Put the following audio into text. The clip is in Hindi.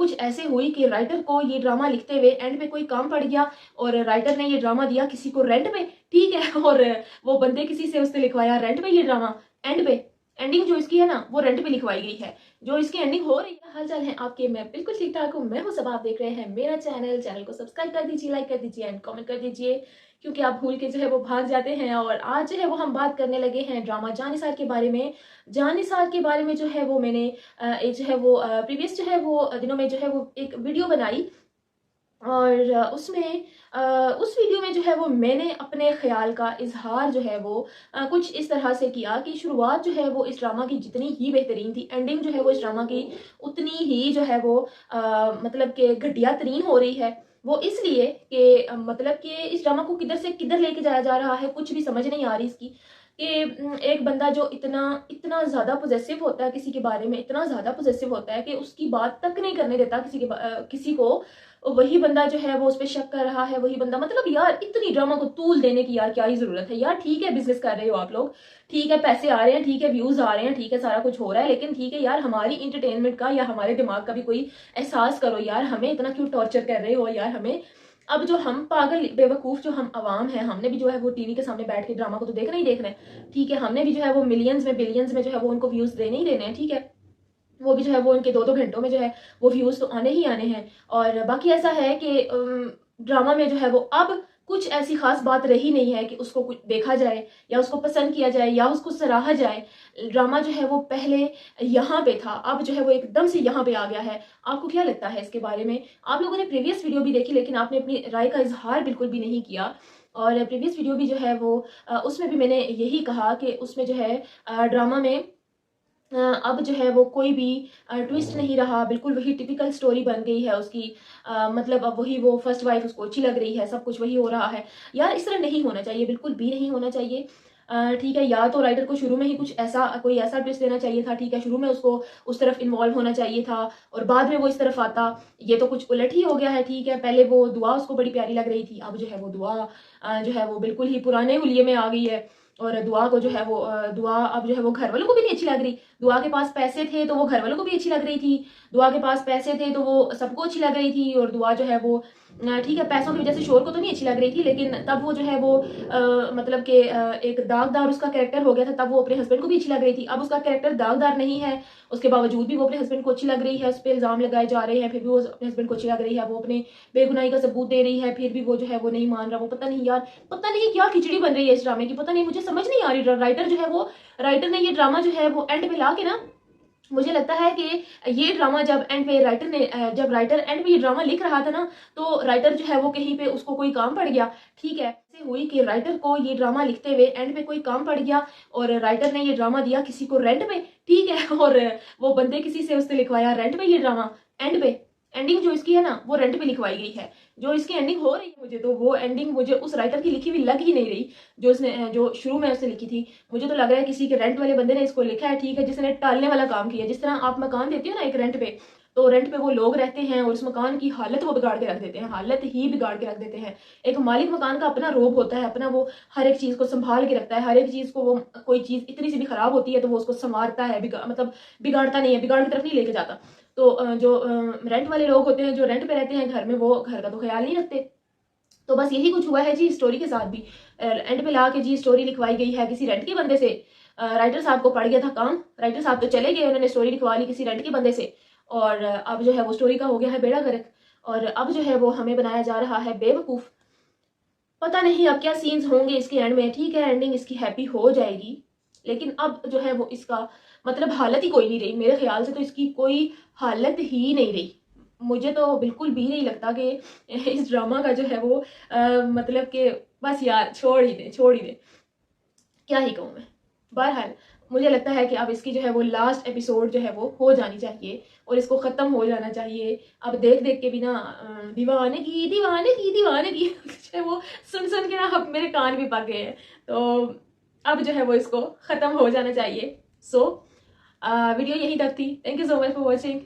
कुछ ऐसे हुई कि राइटर को ये ड्रामा लिखते हुए एंड पे कोई काम पड़ गया और राइटर ने ये ड्रामा दिया किसी को रेंट पे, ठीक है, और वो बंदे किसी से उसने लिखवाया रेंट पे ये ड्रामा, एंड पे एंडिंग जो इसकी है ना वो रेंट पे लिखवाई गई है। जो इसकी एंडिंग हो रही है, हाल चाल है आपके, मैं बिल्कुल ठीक ठाक हूँ, मैं हूँ सब, आप देख रहे हैं मेरा चैनल को सब्सक्राइब कर दीजिए, लाइक कर दीजिए एंड कमेंट कर दीजिए, क्योंकि आप भूल के जो है वो भाग जाते हैं। और आज जो है वो हम बात करने लगे हैं ड्रामा जान निसार के बारे में। जान निसार के बारे में जो है वो मैंने एक जो है वो प्रीवियस जो है वो दिनों में जो है वो एक वीडियो बनाई, और उसमें उस वीडियो में जो है वो मैंने अपने ख्याल का इजहार जो है वो कुछ इस तरह से किया कि शुरुआत जो है वो इस ड्रामा की जितनी ही बेहतरीन थी, एंडिंग जो है वो इस ड्रामा की उतनी ही जो है वो मतलब कि घटिया तरीन हो रही है। वो इसलिए कि मतलब कि इस ड्रामा को किधर से किधर लेके जाया जा रहा है, कुछ भी समझ नहीं आ रही इसकी। कि एक बंदा जो इतना इतना ज़्यादा पोजेसिव होता है किसी के बारे में, इतना ज़्यादा पोजेसिव होता है कि उसकी बात तक नहीं करने देता किसी को, वही बंदा जो है वो उस पर शक कर रहा है, वही बंदा, मतलब यार इतनी ड्रामा को तूल देने की यार क्या ही जरूरत है यार। ठीक है बिजनेस कर रहे हो आप लोग, ठीक है पैसे आ रहे हैं, ठीक है व्यूज आ रहे हैं, ठीक है सारा कुछ हो रहा है, लेकिन ठीक है यार हमारी इंटरटेनमेंट का या हमारे दिमाग का भी कोई एहसास करो यार। हमें इतना क्यों टॉर्चर कर रहे हो यार हमें। अब जो हम पागल बेवकूफ जो हम आवाम हैं, हमने भी जो है वो टीवी के सामने बैठ के ड्रामा को तो देखना ही देखना है, ठीक है, हमने भी जो है वो मिलियंस में बिलियंस में जो है वो उनको व्यूज देने ही देने हैं, ठीक है, वो भी जो है वो उनके 2-2 घंटों में जो है वो व्यूज तो आने ही आने हैं। और बाकी ऐसा है कि ड्रामा में जो है वो अब कुछ ऐसी खास बात रही नहीं है कि उसको कुछ देखा जाए या उसको पसंद किया जाए या उसको सराहा जाए। ड्रामा जो है वो पहले यहाँ पे था, अब जो है वो एकदम से यहाँ पे आ गया है। आपको क्या लगता है इसके बारे में? आप लोगों ने प्रीवियस वीडियो भी देखी लेकिन आपने अपनी राय का इजहार बिल्कुल भी नहीं किया। और प्रीवियस वीडियो भी जो है वो उसमें भी मैंने यही कहा कि उसमें जो है ड्रामा में अब जो है वो कोई भी ट्विस्ट नहीं रहा, बिल्कुल वही टिपिकल स्टोरी बन गई है उसकी। मतलब अब वही वो फर्स्ट वाइफ उसको अच्छी लग रही है, सब कुछ वही हो रहा है। यार इस तरह नहीं होना चाहिए, बिल्कुल भी नहीं होना चाहिए। ठीक है, या तो राइटर को शुरू में ही कुछ ऐसा कोई ऐसा ट्विस्ट देना चाहिए था, ठीक है, शुरू में उसको उस तरफ इन्वॉल्व होना चाहिए था और बाद में वो इस तरफ आता। ये तो कुछ उलट ही हो गया है, ठीक है, पहले वो दुआ उसको बड़ी प्यारी लग रही थी, अब जो है वो दुआ जो है वो बिल्कुल ही पुराने हुलिये में आ गई है। और दुआ को जो है वो दुआ अब जो है वो घर वालों को भी नहीं अच्छी लग रही। दुआ के पास पैसे थे तो वो घर वालों को भी अच्छी लग रही थी, दुआ के पास पैसे थे तो वो सबको अच्छी लग रही थी। और दुआ जो है वो ठीक है पैसों की वजह से शोर को तो नहीं अच्छी लग रही थी, लेकिन तब वो जो है वो मतलब कि एक दागदार उसका कैरेक्टर हो गया था, तब वो अपने हस्बैंड को भी अच्छी लग रही थी। अब उसका कैरेक्टर दागदार नहीं है, उसके बावजूद भी वो अपने हस्बैंड को अच्छी लग रही है, उस पर इल्जाम लगाए जा रहे हैं, फिर भी वो अपने हस्बैंड को अच्छी लग रही है, वो अपने बेगुनाही का सबूत दे रही है, फिर भी वो जो है वो नहीं मान रहा। वो पता नहीं यार, पता नहीं क्या खिचड़ी बन रही है इस ड्रामे की, पता नहीं, मुझे समझ नहीं आ रही। राइटर जो है वो राइटर ने ये ड्रामा जो है वो एंड पे ला के ना, मुझे लगता है कि ये ड्रामा जब एंड पे राइटर ने जब राइटर एंड पे ये ड्रामा लिख रहा था ना, तो राइटर जो है वो कहीं पे उसको कोई काम पड़ गया, ठीक है, ऐसे हुई कि राइटर को ये ड्रामा लिखते हुए एंड पे कोई काम पड़ गया और राइटर ने ये ड्रामा दिया किसी को रेंट पे, ठीक है, और वो बंदे किसी से उसने लिखवाया रेंट पे ये ड्रामा, एंड पे एंडिंग जो इसकी है ना वो रेंट पे लिखवाई गई है। जो इसकी एंडिंग हो रही है, मुझे तो वो एंडिंग मुझे उस राइटर की लिखी हुई लग ही नहीं रही जो उसने जो शुरू में उसने लिखी थी। मुझे तो लग रहा है किसी के रेंट वाले बंदे ने इसको लिखा है, ठीक है, जिसने टालने वाला काम किया। जिस तरह आप मकान देते हो ना एक रेंट पे, तो रेंट पे वो लोग रहते हैं और उस मकान की हालत वो बिगाड़ के रख देते हैं, हालत ही बिगाड़ के रख देते हैं। एक मालिक मकान का अपना रोब होता है, अपना वो हर एक चीज को संभाल के रखता है, हर एक चीज को वो कोई चीज इतनी सी भी खराब होती है तो वो उसको संवारता है, मतलब बिगाड़ता नहीं है, बिगाड़ की तरफ नहीं लेके जाता। तो जो रेंट वाले लोग होते हैं जो रेंट पे रहते हैं घर में, वो घर का तो ख्याल नहीं रखते। तो बस यही कुछ हुआ है जी स्टोरी के साथ भी। एंड पे ला के जी स्टोरी लिखवाई गई है किसी रेंट के बंदे से। राइटर साहब को पड़ गया था काम, राइटर साहब तो चले गए, उन्होंने स्टोरी लिखवा ली किसी रेंट के बंदे से, और अब जो है वो स्टोरी का हो गया है बेड़ा गर्क, और अब जो है वो हमें बनाया जा रहा है बेवकूफ। पता नहीं अब क्या सीन्स होंगे इसके एंड में, ठीक है एंडिंग इसकी हैप्पी हो जाएगी, लेकिन अब जो है वो इसका मतलब हालत ही कोई नहीं रही मेरे ख्याल से, तो इसकी कोई हालत ही नहीं रही। मुझे तो बिल्कुल भी नहीं लगता कि इस ड्रामा का जो है वो मतलब कि बस यार छोड़ ही दे, छोड़ ही दे, क्या ही कहूँ मैं। बहरहाल मुझे लगता है कि अब इसकी जो है वो लास्ट एपिसोड जो है वो हो जानी चाहिए और इसको ख़त्म हो जाना चाहिए। अब देख देख के भी ना दीवाने की दीवाने की दीवाने की जो है वो सुन सुन के ना अब मेरे कान भी पक गए हैं। तो अब जो है वो इसको ख़त्म हो जाना चाहिए। सो वीडियो यहीं तक थी। Thank you so much for watching.